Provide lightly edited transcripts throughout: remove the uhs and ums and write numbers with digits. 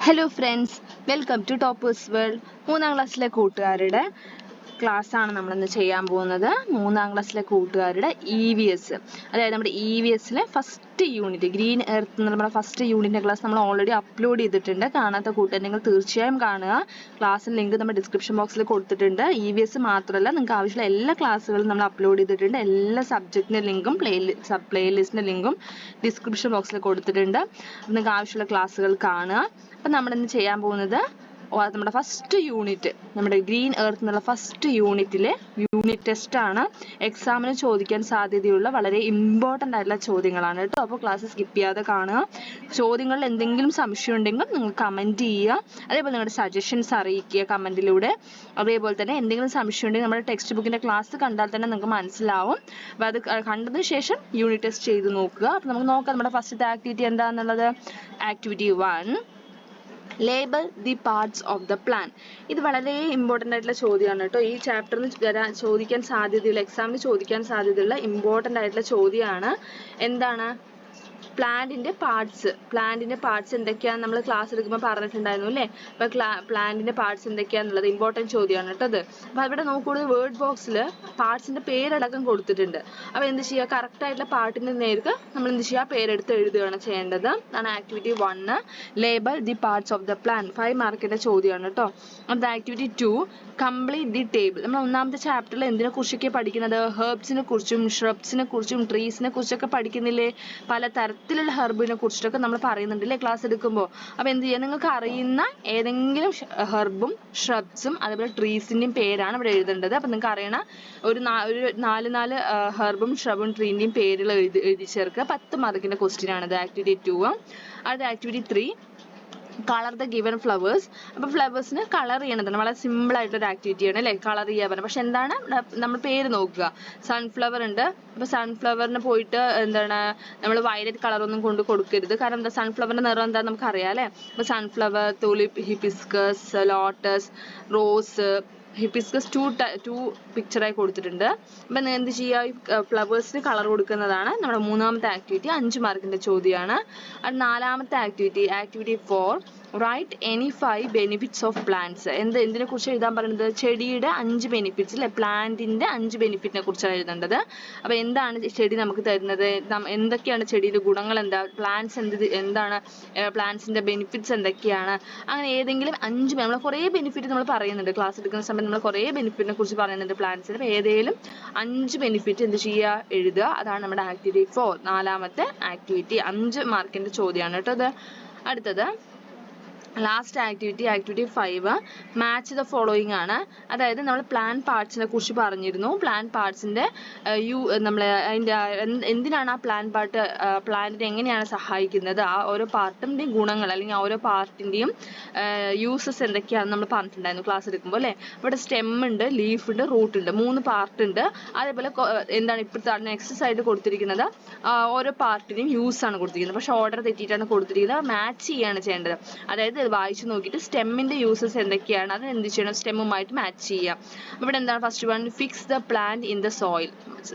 Hello friends, welcome to toppers world. 3ാം ക്ലാസ്സിലെ കൂട്ടുകാരുടെ ക്ലാസ് ആണ് നമ്മളിന്ന് ചെയ്യാൻ പോകുന്നത്. 3ാം ക്ലാസ്സിലെ കൂട്ടുകാരുടെ EVS, അതായത് നമ്മുടെ EVSലെ ഫസ്റ്റ് യൂണിറ്റ് ഗ്രീൻ എർത്ത് എന്ന നമ്മുടെ ഫസ്റ്റ് യൂണിറ്റിൻ്റെ ക്ലാസ് നമ്മൾ ഓൾറെഡി അപ്ലോഡ് ചെയ്തിട്ടുണ്ട്. കാണാത്ത കൂട്ടുകാർ നിങ്ങൾ തീർച്ചയായും കാണുക. ക്ലാസ്സിന് ലിങ്ക് നമ്മൾ ഡിസ്ക്രിപ്ഷൻ ബോക്സിൽ കൊടുത്തിട്ടുണ്ട്. EVS മാത്രമല്ല, നിങ്ങൾക്ക് ആവശ്യമുള്ള എല്ലാ ക്ലാസ്സുകളും നമ്മൾ അപ്ലോഡ് ചെയ്തിട്ടുണ്ട്. എല്ലാ സബ്ജക്റ്റിൻ്റെ ലിങ്കും പ്ലേലിസ്റ്റിൻ്റെ ലിങ്കും ഡിസ്ക്രിപ്ഷൻ ബോക്സിൽ കൊടുത്തിട്ടുണ്ട്. നിങ്ങൾക്ക് ആവശ്യമുള്ള ക്ലാസ്സുകൾ കാണുക. അപ്പം നമ്മളിന്ന് ചെയ്യാൻ പോകുന്നത് നമ്മുടെ ഫസ്റ്റ് യൂണിറ്റ്, നമ്മുടെ ഗ്രീൻ എർത്ത് എന്നുള്ള ഫസ്റ്റ് യൂണിറ്റിലെ യൂണിറ്റ് ടെസ്റ്റ് ആണ്. എക്സാമിന് ചോദിക്കാൻ സാധ്യതയുള്ള വളരെ ഇമ്പോർട്ടൻ്റ് ആയിട്ടുള്ള ചോദ്യങ്ങളാണ് കേട്ടോ. അപ്പോൾ ക്ലാസ് സ്കിപ്പ് ചെയ്യാതെ കാണുക. ചോദ്യങ്ങളിൽ എന്തെങ്കിലും സംശയം ഉണ്ടെങ്കിൽ നിങ്ങൾ കമൻറ്റ് ചെയ്യുക. അതേപോലെ നിങ്ങളുടെ സജഷൻസ് അറിയിക്കുക കമൻറ്റിലൂടെ. അതേപോലെ തന്നെ എന്തെങ്കിലും സംശയം ഉണ്ടെങ്കിൽ നമ്മുടെ ടെക്സ്റ്റ് ബുക്കിൻ്റെ ക്ലാസ് കണ്ടാൽ തന്നെ നിങ്ങൾക്ക് മനസ്സിലാവും. അപ്പോൾ അത് കണ്ടതിന് ശേഷം യൂണിറ്റ് ടെസ്റ്റ് ചെയ്ത് നോക്കുക. അപ്പോൾ നമുക്ക് നോക്കാം നമ്മുടെ ഫസ്റ്റത്തെ ആക്ടിവിറ്റി എന്താണെന്നുള്ളത്. Activity 1, label the parts of the plan. ഇത് വളരെ ഇമ്പോർട്ടൻ്റ് ആയിട്ടുള്ള ചോദ്യമാണ് കേട്ടോ. ഈ ചാപ്റ്ററിന് ചോദിക്കാൻ സാധ്യതയുള്ള, എക്സാമിന് ചോദിക്കാൻ സാധ്യതയുള്ള ഇമ്പോർട്ടൻ്റ് ആയിട്ടുള്ള ചോദ്യമാണ്. എന്താണ്? പ്ലാന്റിൻ്റെ പാർട്സ് എന്തൊക്കെയാണെന്ന് നമ്മൾ ക്ലാസ് എടുക്കുമ്പോൾ പറഞ്ഞിട്ടുണ്ടായിരുന്നു അല്ലേ. അപ്പോൾ പ്ലാന്റിൻ്റെ പാർട്സ് എന്തൊക്കെയാണെന്നുള്ളത് ഇമ്പോർട്ടൻറ്റ് ചോദ്യമാണ് കേട്ടോ അത്. അപ്പോൾ അവിടെ നോക്കുകയാണെങ്കിൽ വേർഡ് ബോക്സിൽ പാർട്സിൻ്റെ പേരടക്കം കൊടുത്തിട്ടുണ്ട്. അപ്പോൾ എന്ത് ചെയ്യുക, കറക്റ്റായിട്ടുള്ള പാർട്ടിൻ്റെ നേർക്ക് നമ്മൾ എന്ത് ചെയ്യുക, പേരെടുത്ത് എഴുതുകയാണ് ചെയ്യേണ്ടത്. അതാണ് activity 1, label the parts of the plan. 5 മാർക്കിൻ്റെ ചോദ്യമാണ് കേട്ടോ. അത് ആക്ടിവിറ്റി 2, കംപ്ലീറ്റ് ദി ടേബിൾ. നമ്മൾ 1ാമത്തെ ചാപ്റ്ററിൽ എന്തിനെ കുറിച്ചൊക്കെ പഠിക്കുന്നത്? ഹെർബ്സിനെ കുറിച്ചും ഷ്രബ്സിനെ കുറിച്ചും ട്രീസിനെ കുറിച്ചൊക്കെ പഠിക്കുന്നില്ലേ? പല തരത്തിലുള്ള ഹെർബിനെ കുറിച്ചിട്ടൊക്കെ നമ്മൾ പറയുന്നുണ്ടല്ലേ ക്ലാസ് എടുക്കുമ്പോൾ. അപ്പോൾ എന്ത് ചെയ്യുക, നിങ്ങൾക്ക് അറിയുന്ന ഏതെങ്കിലും ഹെർബും ഷ്രബ്സും അതേപോലെ ട്രീസിൻ്റെയും പേരാണ് ഇവിടെ എഴുതേണ്ടത്. അപ്പോൾ നിങ്ങൾക്ക് അറിയണ ഒരു 4 ഹെർബും ഷ്രബും ട്രീൻ്റെയും പേരുകൾ എഴുതി ചേർക്കുക. 10 മാർക്കിൻ്റെ ക്വസ്റ്റ്യൻ ആണിത് ആക്ടിവിറ്റി 2. അടുത്ത activity 3, colour the given flowers. അപ്പോൾ ഫ്ലവേഴ്സിന് കളർ ചെയ്യണതാണ്. വളരെ സിമ്പിൾ ആയിട്ടൊരു ആക്ടിവിറ്റിയാണ് അല്ലേ, കളർ ചെയ്യാൻ പറഞ്ഞത്. പക്ഷെ എന്താണ്, നമ്മൾ പേര് നോക്കുക. സൺഫ്ലവർ ഉണ്ട്. അപ്പോൾ സൺഫ്ലവറിന് പോയിട്ട് എന്താണ്, നമ്മൾ വയലറ്റ് കളറൊന്നും കൊണ്ട് കൊടുക്കരുത്. കാരണം എന്താ, സൺഫ്ലവറിൻ്റെ നിറം എന്താണെന്ന് നമുക്കറിയാം അല്ലേ. അപ്പോൾ sunflower, tulip, hibiscus, lotus, rose. Hibiscus 2 പിക്ചറായി കൊടുത്തിട്ടുണ്ട്. അപ്പം എന്ത് ചെയ്യുക, ഫ്ലവേഴ്സിന് കളർ കൊടുക്കുന്നതാണ് നമ്മുടെ 3ാമത്തെ ആക്ടിവിറ്റി. 5 മാർക്കിൻ്റെ ചോദ്യമാണ്. അത് 4ാമത്തെ activity 4, write any 5 benefits of plants. എന്തിനെ കുറിച്ച് എഴുതാൻ പറയുന്നത്? ചെടിയുടെ 5 ബെനിഫിറ്റ്സ് അല്ലെ, പ്ലാന്റിൻ്റെ 5 ബെനിഫിറ്റിനെ കുറിച്ചാണ് എഴുതേണ്ടത്. അപ്പോൾ എന്താണ് ചെടി നമുക്ക് തരുന്നത്, എന്തൊക്കെയാണ് ചെടിയുടെ ഗുണങ്ങൾ, എന്താണ് പ്ലാന്റ്സിൻ്റെ ബെനിഫിറ്റ്സ് എന്തൊക്കെയാണ്, അങ്ങനെ ഏതെങ്കിലും 5 നമ്മൾ കുറേ ബെനിഫിറ്റ് നമ്മൾ പറയുന്നുണ്ട് ക്ലാസ് എടുക്കുന്ന സമയത്ത്. നമ്മൾ കുറേ ബെനിഫിറ്റിനെ കുറിച്ച് പറയുന്നുണ്ട് പ്ലാന്റ്സിന്. അപ്പോൾ ഏതെങ്കിലും 5 ബെനിഫിറ്റ് എന്ത് ചെയ്യുക, എഴുതുക. അതാണ് നമ്മുടെ ആക്ടിവിറ്റി 4, 4ാമത്തെ ആക്ടിവിറ്റി. 5 മാർക്കിൻ്റെ ചോദ്യമാണ് കേട്ടോ അത്. അടുത്തത് last activity 5, match the following ആണ്. അതായത് നമ്മൾ പ്ലാൻ പാർട്സിനെ കുറിച്ച് പറഞ്ഞിരുന്നു. പ്ലാൻ പാർട്സിൻ്റെ നമ്മൾ അതിൻ്റെ എന്തിനാണ് ആ പ്ലാന്റിനെ എങ്ങനെയാണ് സഹായിക്കുന്നത്, ആ ഓരോ പാർട്ടിൻ്റെയും ഗുണങ്ങൾ അല്ലെങ്കിൽ ആ ഓരോ പാർട്ടിൻ്റെയും യൂസസ് എന്തൊക്കെയാണെന്ന് നമ്മൾ പറഞ്ഞിട്ടുണ്ടായിരുന്നു ക്ലാസ് എടുക്കുമ്പോൾ അല്ലേ. ഇവിടെ സ്റ്റെം ഉണ്ട്, ലീഫ് ഉണ്ട്, റൂട്ട് ഉണ്ട്, 3 പാർട്ട് ഉണ്ട്. അതേപോലെ എന്താണ് ഇപ്പോഴത്തെ നെക്സ്റ്റ് സൈഡ് കൊടുത്തിരിക്കുന്നത്, ഓരോ പാർട്ടിനെയും യൂസ് ആണ് കൊടുത്തിരിക്കുന്നത്. പക്ഷേ ഓർഡർ തെറ്റിയിട്ടാണ് കൊടുത്തിരിക്കുന്നത്. മാച്ച് ചെയ്യാണ് ചെയ്യേണ്ടത്. അതായത് വായിച്ചു നോക്കിയിട്ട് സ്റ്റെമ്മിൻ്റെ യൂസസ് എന്തൊക്കെയാണ് അത് എന്ത് ചെയ്യണം, സ്റ്റെമ്മുമായിട്ട് മാച്ച് ചെയ്യാം. ഇവിടെ എന്താണ് first one, fix the plant in the soil.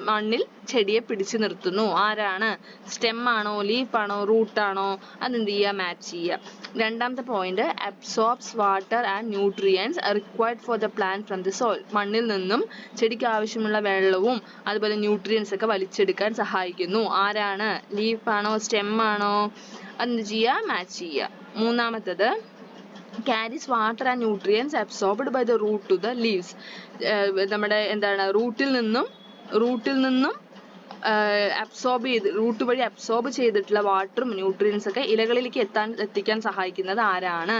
മണ്ണിൽ ചെടിയെ പിടിച്ചു നിർത്തുന്നു. ആരാണ്? സ്റ്റെം ആണോ, ലീഫ് ആണോ, റൂട്ട് ആണോ? അതെന്ത് ചെയ്യുക, മാച്ച് ചെയ്യുക. 2ാമത്തെ point, absorbs water and nutrients required for the plant from the soil. മണ്ണിൽ നിന്നും ചെടിക്ക് ആവശ്യമുള്ള വെള്ളവും അതുപോലെ ന്യൂട്രിയൻസ് ഒക്കെ വലിച്ചെടുക്കാൻ സഹായിക്കുന്നു. ആരാണ്? ലീഫ് ആണോ, സ്റ്റെം ആണോ? അതെന്ത് ചെയ്യുക, മാച്ച് ചെയ്യുക. 3ാമത്തേത്, carries water and nutrients absorbed by the root to the leaves. നമ്മുടെ എന്താണ്, റൂട്ടിൽ നിന്നും റൂട്ട് വഴി അബ്സോർബ് ചെയ്തിട്ടുള്ള വാട്ടറും ന്യൂട്രിയൻസ് ഒക്കെ ഇലകളിലേക്ക് എത്തിക്കാൻ സഹായിക്കുന്നത് ആരാണ്?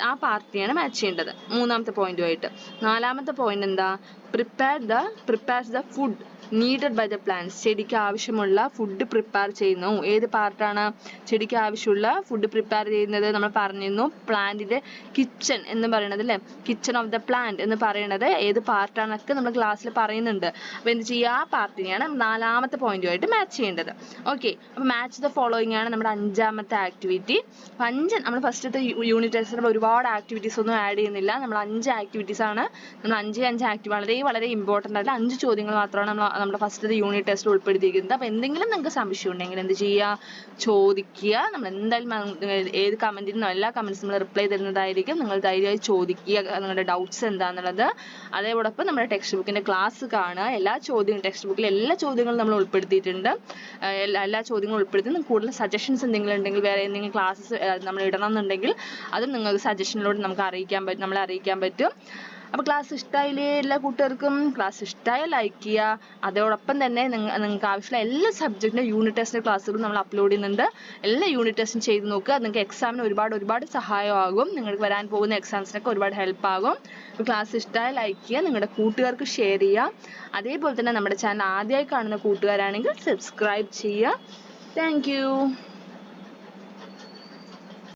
ആ പാർട്ടിയാണ് മാച്ച് ചെയ്യേണ്ടത് 3ാമത്തെ പോയിന്റുമായിട്ട്. 4ാമത്തെ പോയിന്റ് എന്താ, prepares the food needed by the plants. ചെടിക്ക് ആവശ്യമുള്ള ഫുഡ് പ്രിപ്പയർ ചെയ്യുന്നു. ഏത് പാർട്ടാണ് ചെടിക്ക് ആവശ്യമുള്ള ഫുഡ് പ്രിപ്പയർ ചെയ്യുന്നത്? നമ്മൾ പറഞ്ഞിരുന്നു പ്ലാന്റിന്റെ കിച്ചൺ എന്ന് പറയുന്നത് അല്ലേ, കിച്ചൺ ഓഫ് ദ പ്ലാന്റ് എന്ന് പറയുന്നത് ഏത് പാർട്ടാണൊക്കെ നമ്മൾ ക്ലാസ്സിൽ പറയുന്നുണ്ട്. അപ്പോൾ എന്ത് ചെയ്യുക, ആ പാർട്ടിനെയാണ് 4ാമത്തെ പോയിന്റുമായിട്ട് മാച്ച് ചെയ്യേണ്ടത്. ഓക്കെ, അപ്പോൾ മാച്ച് ദ ഫോളോയിങ് ആണ് നമ്മുടെ 5ാമത്തെ ആക്ടിവിറ്റി. 5 നമ്മൾ ഫസ്റ്റത്തെ യൂണിറ്റ് ടെസ്റ്റിൽ ഒരുപാട് ആക്ടിവിറ്റീസ് ഒന്നും ആഡ് ചെയ്യുന്നില്ല. നമ്മൾ 5 ആക്ടിവിറ്റീസ് ആണ്, നമ്മൾ 5 ആക്ടിവിറ്റി വളരെ ഇമ്പോർട്ടൻ്റ് ആയിട്ടുള്ള 5 ചോദ്യങ്ങൾ മാത്രമാണ് നമ്മൾ നമ്മുടെ ഫസ്റ്റത്തെ യൂണിറ്റ് ടെസ്റ്റിൽ ഉൾപ്പെടുത്തിയിരിക്കുന്നത്. അപ്പോൾ എന്തെങ്കിലും നിങ്ങൾക്ക് സംശയം ഉണ്ടെങ്കിൽ എന്ത് ചെയ്യുക, ചോദിക്കുക. നമ്മൾ എന്തായാലും ഏത് കമൻറ്റിനും എല്ലാ കമൻറ്റ്സും നമ്മൾ റിപ്ലൈ തരുന്നതായിരിക്കും. നിങ്ങൾ ധൈര്യമായി ചോദിക്കുക നിങ്ങളുടെ ഡൗട്ട്സ് എന്താണെന്നുള്ളത്. അതേപോടൊപ്പം നമ്മുടെ ടെക്സ്റ്റ് ബുക്കിൻ്റെ ക്ലാസ് കാണുക. ടെക്സ്റ്റ് ബുക്കിൽ എല്ലാ ചോദ്യങ്ങളും നമ്മൾ ഉൾപ്പെടുത്തിയിട്ടുണ്ട്. എല്ലാ ചോദ്യങ്ങളും ഉൾപ്പെടുത്തി കൂടുതൽ സജഷൻസ് എന്തെങ്കിലും ഉണ്ടെങ്കിൽ വേറെ എന്തെങ്കിലും ക്ലാസ്സസ് നമ്മൾ ഇടണം എന്നുണ്ടെങ്കിൽ അതും നിങ്ങൾക്ക് സജഷനിലൂടെ നമ്മളെ അറിയിക്കാൻ പറ്റും. അപ്പോൾ ക്ലാസ് ഇഷ്ടമായില്ലേ എല്ലാ കൂട്ടുകാർക്കും? ക്ലാസ് ഇഷ്ടമായ ലൈക്ക് ചെയ്യുക. അതോടൊപ്പം തന്നെ നിങ്ങൾക്ക് ആവശ്യമുള്ള എല്ലാ സബ്ജക്റ്റിൻ്റെ യൂണിറ്റ് ടെസ്റ്റിൻ്റെ ക്ലാസ്സുകളും നമ്മൾ അപ്ലോഡ് ചെയ്യുന്നുണ്ട്. എല്ലാ യൂണിറ്റ് ടെസ്റ്റും ചെയ്ത് നോക്കുക. നിങ്ങൾക്ക് എക്സാമിന് ഒരുപാട് സഹായമാകും. നിങ്ങൾക്ക് വരാൻ പോകുന്ന എക്സാംസിനൊക്കെ ഒരുപാട് ഹെൽപ്പ് ആകും. അപ്പോൾ ക്ലാസ് ഇഷ്ടമായ ലൈക്ക് ചെയ്യുക, നിങ്ങളുടെ കൂട്ടുകാർക്ക് ഷെയർ ചെയ്യുക. അതേപോലെ തന്നെ നമ്മുടെ ചാനൽ ആദ്യമായി കാണുന്ന കൂട്ടുകാരാണെങ്കിൽ സബ്സ്ക്രൈബ് ചെയ്യുക. Thank you.